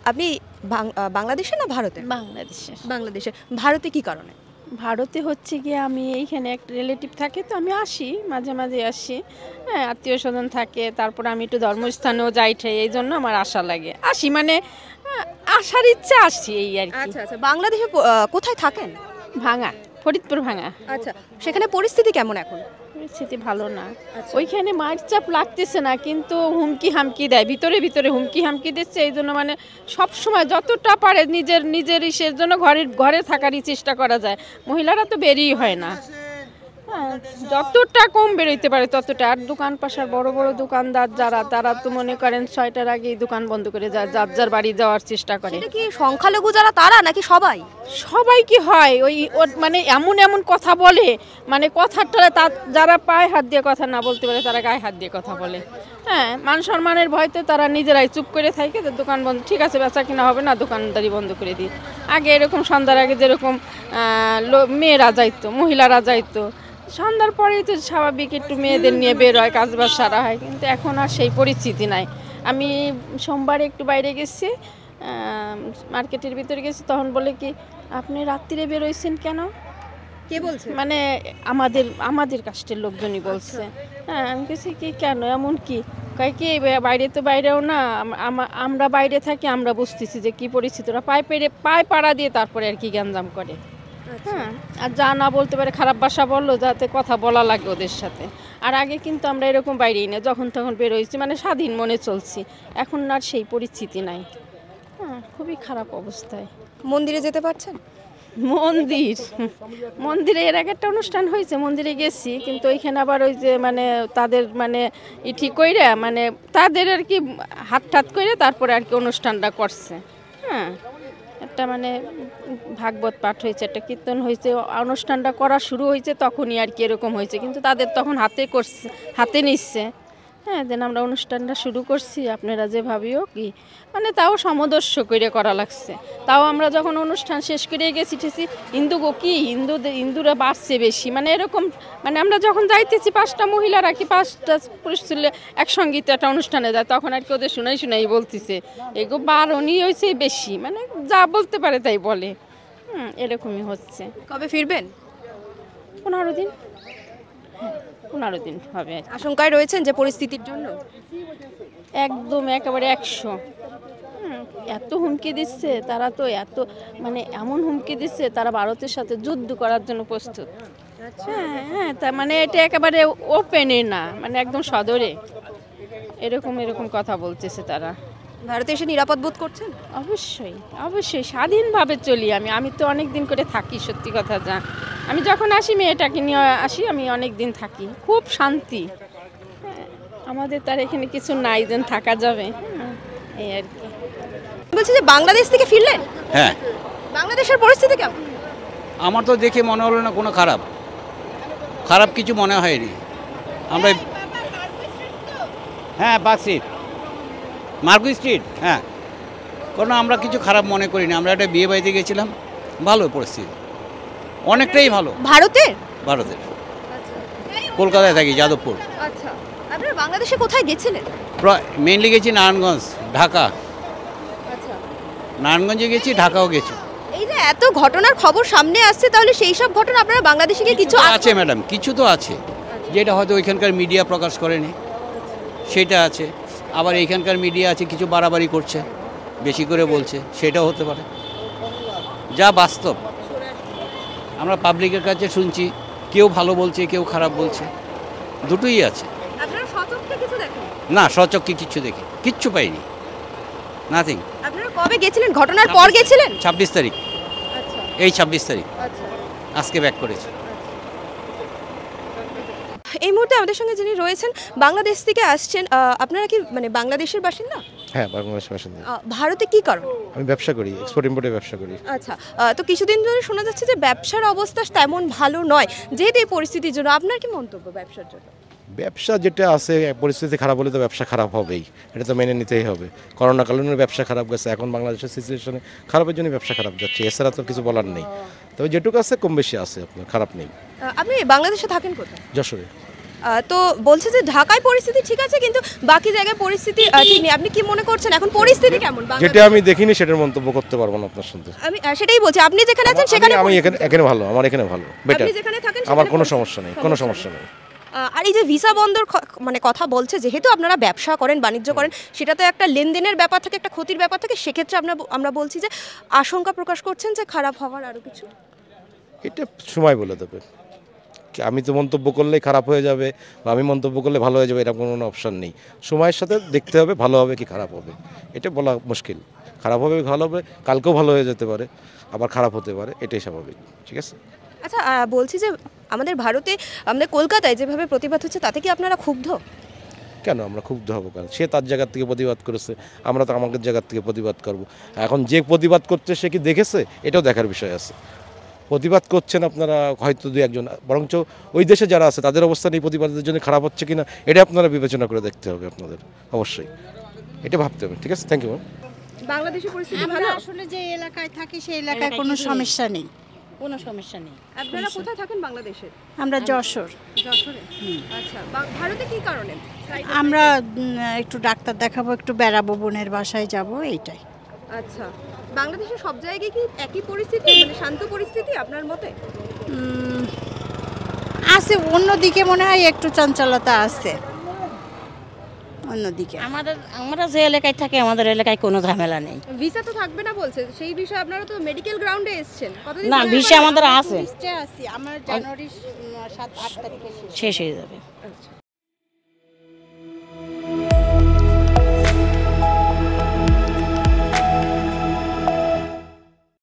আপনি বাংলাদেশে না ভারতে? বাংলাদেশে। বাংলাদেশে। ভারতে কি কারণে? ভারতে হচ্ছে গিয়ে আমি এইখানে একটা রিলেটিভ থাকে, তো আমি আসি, মাঝে মাঝে আসি। হ্যাঁ, আত্মীয় স্বজন থাকে, তারপর আমি একটু ধর্মস্থানেও যাই ঠাই, এই জন্য আমার আশা লাগে, আসি মানে আসার ইচ্ছা, আসছি এই আর কি। আচ্ছা আচ্ছা, বাংলাদেশে কোথায় থাকেন? ভাঙা, ফরিদপুর ভাঙা। আচ্ছা, সেখানে পরিস্থিতি কেমন এখন? পরিস্থিতি ভালো না। আচ্ছা। ওইখানে মায়ের চাপ লাগতেছে না, কিন্তু হুমকি হামকি দেয়, ভিতরে ভিতরে হুমকি হামকি দিচ্ছে। এই জন্য মানে সব সময় যতটা পারে নিজের ইসের জন্য ঘরে থাকারই চেষ্টা করা যায়। মহিলারা তো বেরিয়ে হয় না। হ্যাঁ, যতটা কম বেরোইতে পারে ততটা। আর দোকান পাশার বড় বড় দোকানদার যারা, তারা তো মনে করেন 6টার আগেই দোকান বন্ধ করে যায়, যার বাড়ি যাওয়ার চেষ্টা করে। এটা কি সংখ্যালঘু যারা তারা নাকি সবাই? সবাই কি হয় ওর মানে এমন এমন কথা বলে, মানে কথাটা যারা পায়ে হাত দিয়ে কথা না বলতে পারে তারা গায়ে হাত দিয়ে কথা বলে। হ্যাঁ, মান সম্মানের ভয়তে তারা নিজেরাই চুপ করে থাকে, তো দোকান বন্ধ, ঠিক আছে বেচা কিনা হবে না, দোকানদারি বন্ধ করে দিই। আগে এরকম সন্ধ্যার আগে যেরকম মেয়েরা যাইতো, মহিলারা যাইতো, সন্ধ্যার পরেই তো স্বাভাবিক একটু মেয়েদের নিয়ে বের হয়, কাজবাজ সারা হয়, কিন্তু এখন আর সেই পরিস্থিতি নাই। আমি সোমবারে একটু বাইরে গেছি, মার্কেটের ভিতরে গেছি, তখন বলে কি আপনি রাত্রিরে বেরোইছেন কেন? কে বলছে? মানে আমাদের কাস্টের লোকজনই বলছে। হ্যাঁ, আমি বলছি কি কেন, এমন কি? কয় কি বাইরে তো বাইরেও না, আমরা বাইরে থাকি, আমরা বুঝতেছি যে কি পরিস্থিতি। ওরা পায়ে পাড়া দিয়ে তারপরে আর কি গ্যাঞ্জাম করে। হ্যাঁ, আর যা না বলতে পারে খারাপ ভাষা বললো, যাতে কথা বলা লাগে ওদের সাথে। আর আগে কিন্তু আমরা এরকম বাইরেই না, যখন তখন বেরোইছি, মানে স্বাধীন মনে চলছি। এখন আর সেই পরিস্থিতি নাই। হ্যাঁ, খুবই খারাপ অবস্থায়। মন্দিরে যেতে পারছেন? মন্দিরে এর আগে একটা অনুষ্ঠান হয়েছে, মন্দিরে গেছি, কিন্তু ওইখানে আবার ওই যে মানে তাদের মানে ঠিক কইরা, মানে তাদের আর কি হাত ঠাত করে তারপরে আর কি অনুষ্ঠানটা করছে। হ্যাঁ, একটা মানে ভাগবত পাঠ হয়েছে, একটা কীর্তন হয়েছে, অনুষ্ঠানটা করা শুরু হয়েছে তখনই আর কি এরকম হয়েছে, কিন্তু তাদের তখন হাতে নিচ্ছে। হ্যাঁ, দেন আমরা অনুষ্ঠানটা শুরু করছি, আপনারা যে ভাবিও কি মানে তাও সমদর্শ করে করা লাগছে। তাও আমরা যখন অনুষ্ঠান শেষ করে গেছি হিন্দুরা বাড়ছে বেশি, মানে এরকম, মানে আমরা যখন যাইতেছি 5টা মহিলারা কি 5টা পুরুষ ছিল একসঙ্গে তো একটা অনুষ্ঠানে যায়, তখন আর কি ওদের শোনাই বলতেছে এগো বারণই হয়েছে বেশি, মানে যা বলতে পারে তাই বলে। এরকমই হচ্ছে। কবে ফিরবেন? 15 দিন। 15 দিন হবে। আশঙ্কায় রয়েছেন যে পরিস্থিতির জন্য? একদম একেবারে 100। এত হুমকি দিচ্ছে তারা, তো এত মানে এমন হুমকি দিচ্ছে, তারা ভারতের সাথে যুদ্ধ করার জন্য প্রস্তুত। হ্যাঁ হ্যাঁ, তা মানে এটা একেবারে ওপেনে না, মানে একদম সদরে এরকম কথা বলতেছে তারা। ভারতে এসে নিরাপদ বোধ করছেন? অবশ্যই স্বাধীনভাবে চলি আমি তো অনেক দিন করে থাকি, সত্যি কথা যা। আমি যখন আসি মেয়েটাকে নিয়ে আসি, আমি অনেক দিন থাকি, খুব শান্তি। আমাদের তার এখানে কিছু নাই যেন থাকা যাবে, এই আর কি। বলছি যে বাংলাদেশ থেকে ফিরলেন? হ্যাঁ। বাংলাদেশের পরিস্থিতি কেমন? আমার তো দেখে মনে হলো না কোনো খারাপ কিছু মনে হয়নি। আমরা হ্যাঁ পার্ক স্ট্রিট, মার্কুই স্ট্রিট, হ্যাঁ, কোনো আমরা কিছু খারাপ মনে করিনি। আমরা একটা বিয়ে বাড়িতে গেছিলাম, ভালো পরিস্থিতি, অনেকটাই ভালো। ভারতের কলকাতায় থাকি, যাদবপুর। আচ্ছা, আপনারা বাংলাদেশে কোথায় গেছিলেন? মেইনলি গেছি নারায়ণগঞ্জ, ঢাকা। আচ্ছা, নারায়ণগঞ্জে গেছি, ঢাকাও গেছি। এই যে এত ঘটনার খবর সামনে আসছে, তাহলে সেই সব ঘটনা আপনারা বাংলাদেশে গিয়ে কিছু আছে ম্যাডাম, কিছু তো আছে যেটা হয়তো ওইখানকার মিডিয়া প্রকাশ করেনি, সেটা আছে। আবার এইখানকার মিডিয়া আছে কিছু বাড়াবাড়ি করছে, বেশি করে বলছে, সেটাও হতে পারে। যা বাস্তব আমরা পাবলিকের কাছে শুনছি, কেউ ভালো বলছে, কেউ খারাপ বলছে, দুটোই আছে। আপনারা সচক্ষে কিছু দেখেন? না, সচক্ষে কিচ্ছু পাইনি, নাথিং। আপনারা কবে গেছিলেন? ঘটনার পর গেছিলেন? 26 তারিখ। আচ্ছা, এই 26 তারিখ আচ্ছা। আজকে ব্যাক করেছি। এই মুহূর্তে আমাদের সঙ্গে যিনি রয়েছেন বাংলাদেশ থেকে আসছেন, আপনারা কি মানে বাংলাদেশের বাসিন্দা? হ্যাঁ, বাংলাদেশের বাসিন্দা। ভারতে কি কারণ? আমি ব্যবসা করি, এক্সপোর্ট ইম্পোর্টের ব্যবসা করি। আচ্ছা, তো কিছুদিন ধরে শোনা যাচ্ছে যে ব্যবসার অবস্থা তেমন ভালো নয়, যেহেতু এই পরিস্থিতির জন্য। আপনার কি মন্তব্য ব্যবসার জন্য? ব্যবসা যেটা আছে, পরিস্থিতি খারাপ হলে তো ব্যবসা খারাপ হবেই, এটা তো মেনে নিতেই হবে। করোনাকালীন ব্যবসা খারাপ গেছে, এখন বাংলাদেশের সিচুয়েশনে খারাপের জন্য ব্যবসা খারাপ যাচ্ছে, এছাড়া তো কিছু বলার নেই। তবে যেটুকু আছে কম বেশি আছে, আপনার খারাপ নেই। আপনি বাংলাদেশে থাকেন কোথায়? যশোরে। তো বলছে যে ঢাকায় পরিস্থিতি ঠিক আছে কিন্তু বাকি জায়গায় পরিস্থিতি ঠিক নেই। আপনি কি মনে করছেন এখন পরিস্থিতি কেমন যেটা বাংলাদেশে? আমি দেখিনি সেটার মন্তব্য করতে পারবো না আপনার সাথে। আমি সেটাই বলছি, আপনি যেখানে আছেন সেখানে আমি এখানে এখানে ভালো, আমার এখানে ভালো, বেটার। আপনি যেখানে থাকেন আমার সেখানে কোনো পরিস্থিতি- সমস্যা নেই, কোনো সমস্যা নেই। আর এই যে ভিসা বন্ধর মানে কথা বলছে, যেহেতু আপনারা ব্যবসা করেন বাণিজ্য করেন সেটা তো একটা লেনদেনের ব্যাপার থাকে, একটা ক্ষতির ব্যাপার থাকে, সেক্ষেত্রে আমরা বলছি যে আশঙ্কা প্রকাশ করছেন যে খারাপ হওয়ার আরো কিছু। এটা সময় বলে দেবে। আমি তো মন্তব্য করলেই খারাপ হয়ে যাবে বা আমি মন্তব্য করলে ভালো হয়ে যাবে, এরকম কোনো অপশান নেই। সময়ের সাথে দেখতে হবে ভালো হবে কি খারাপ হবে, এটা বলা মুশকিল। খারাপ হবে ভালো হবে, কালকেও ভালো হয়ে যেতে পারে, আবার খারাপ হতে পারে, এটাই স্বাভাবিক। ঠিক আছে। আচ্ছা বলছি যে আমাদের ভারতে, আমাদের কলকাতায় যেভাবে প্রতিবাদ হচ্ছে তাতে কি আপনারা ক্ষুব্ধ? কেন আমরা ক্ষুব্ধ হবো কেন? সে তার জায়গার থেকে প্রতিবাদ করেছে, আমরা তো আমাদের জায়গার থেকে প্রতিবাদ করব। এখন যে প্রতিবাদ করছে সে কি দেখেছে, এটাও দেখার বিষয় আছে। প্রতিবাদ করছেন আপনারা হয়তো দু একজন, বরঞ্চ ওই দেশে যারা আছে তাদের অবস্থান এই প্রতিবাদের জন্য খারাপ হচ্ছে কিনা এটা আপনারা বিবেচনা করে দেখতে হবে আপনাদের, অবশ্যই এটা ভাবতে হবে। ঠিক আছে, থ্যাংক ইউ। বাংলাদেশের পরিস্থিতি আমরা ভালো? আসলে যে এলাকায় থাকি সেই এলাকায় কোনো সমস্যা নেই। কোনো সমস্যা নেই। আপনারা কোথায় থাকেন বাংলাদেশে? আমরা যশোর। যশোরে। আচ্ছা, ভারতে কি কারণে? আমরা একটু ডাক্তার দেখাবো, একটু বেড়াবো, বোনের বাসায় যাব, এইটাই। আচ্ছা, বাংলাদেশের সব জায়গায় কি একই পরিস্থিতি, মানে শান্ত পরিস্থিতি আপনার মতে? আছে, অন্যদিকে মনে হয় একটু চঞ্চলতা আছে অন্যদিকে। আমরা যে এলাকায় থাকি আমাদের এলাকায় কোনো ঝামেলা নেই। ভিসা তো থাকবে না বলছে, সেই বিষয়ে আপনারা তো মেডিকেল গ্রাউন্ডে এসেছেন, কতদিন না, পরে ভিসা আবার- আমাদের আছে, আছি, আমার জানুয়ারি 7-8 তারিখে শেষ হয়ে যাবে। আচ্ছা।